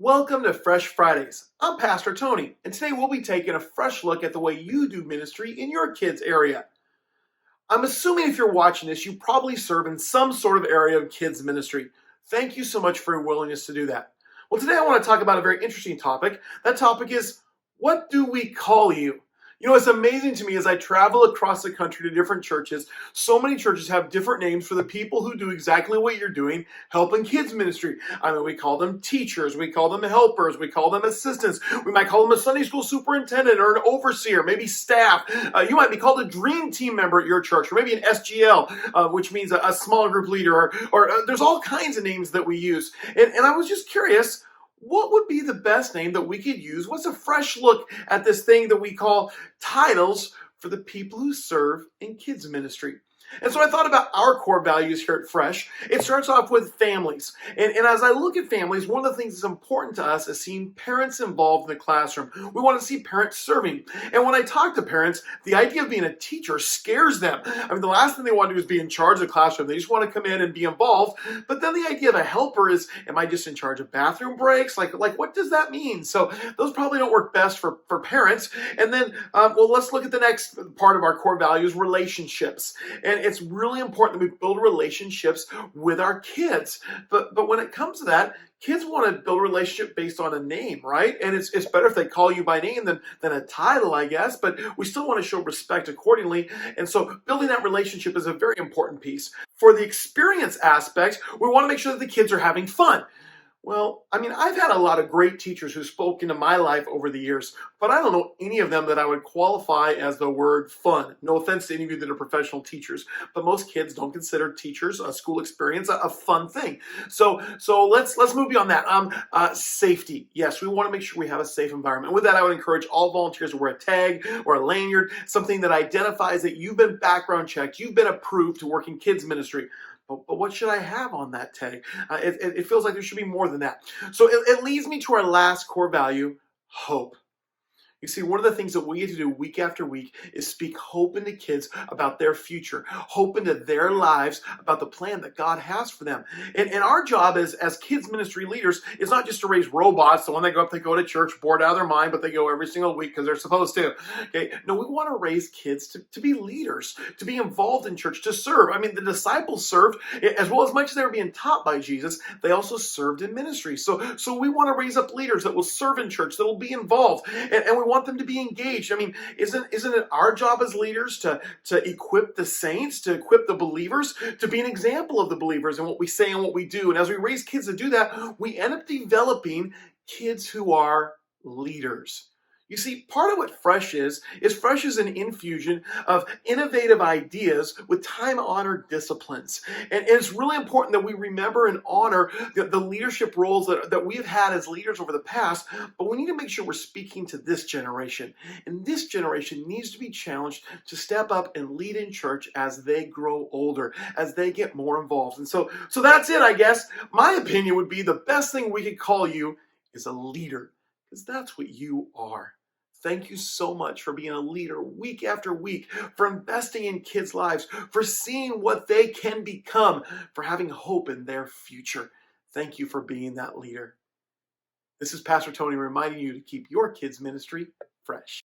Welcome to Fresh Fridays. I'm Pastor Tony, and today we'll be taking a fresh look at the way you do ministry in your kids' area. I'm assuming if you're watching this, you probably serve in some sort of area of kids' ministry. Thank you so much for your willingness to do that. Well, today I want to talk about a very interesting topic. That topic is, what do we call you? It's amazing to me as I travel across the country to different churches. So many churches have different names for the people who do exactly what you're doing, helping kids ministry. We call them teachers, we call them helpers, we call them assistants. We might call them a Sunday school superintendent or an overseer, maybe staff. You might be called a dream team member at your church, or maybe an SGL, which means a small group leader, or there's all kinds of names that we use. And I was just curious, what would be the best name that we could use? What's a fresh look at this thing that we call titles for the people who serve in kids ministry? And so I thought about our core values here at Fresh. It starts off with families. And as I look at families, one of the things that's important to us is seeing parents involved in the classroom. We want to see parents serving. And when I talk to parents, the idea of being a teacher scares them. The last thing they want to do is be in charge of the classroom. They just want to come in and be involved. But then the idea of a helper is, am I just in charge of bathroom breaks? Like what does that mean? So those probably don't work best for parents. And then, let's look at the next part of our core values, relationships. And it's really important that we build relationships with our kids. But when it comes to that, kids want to build a relationship based on a name, right? And it's better if they call you by name than a title, I guess. But we still want to show respect accordingly. And so building that relationship is a very important piece. For the experience aspect, we want to make sure that the kids are having fun. Well, I've had a lot of great teachers who spoke into my life over the years, but I don't know any of them that I would qualify as the word fun. No offense to any of you that are professional teachers, but most kids don't consider teachers, a school experience, a fun thing. So let's move beyond that. Safety. Yes, we want to make sure we have a safe environment. With that, I would encourage all volunteers to wear a tag or a lanyard, something that identifies that you've been background checked, you've been approved to work in kids ministry. But what should I have on that tag? It feels like there should be more than that. So it leads me to our last core value, hope. You see, one of the things that we get to do week after week is speak hope into kids about their future, hope into their lives about the plan that God has for them. And our job as kids ministry leaders is not just to raise robots, so when they go up, they go to church bored out of their mind, but they go every single week because they're supposed to. Okay? No, we want to raise kids to be leaders, to be involved in church, to serve. The disciples served as well as much as they were being taught by Jesus. They also served in ministry. So we want to raise up leaders that will serve in church, that will be involved, and we want them to be engaged. Isn't it our job as leaders to equip the saints, to equip the believers, to be an example of the believers in what we say and what we do? And as we raise kids to do that, we end up developing kids who are leaders. You see, part of what Fresh is Fresh is an infusion of innovative ideas with time-honored disciplines. And it's really important that we remember and honor the leadership roles that we've had as leaders over the past, but we need to make sure we're speaking to this generation. And this generation needs to be challenged to step up and lead in church as they grow older, as they get more involved. And so that's it, I guess. My opinion would be the best thing we could call you is a leader, because that's what you are. Thank you so much for being a leader week after week, for investing in kids' lives, for seeing what they can become, for having hope in their future. Thank you for being that leader. This is Pastor Tony reminding you to keep your kids' ministry fresh.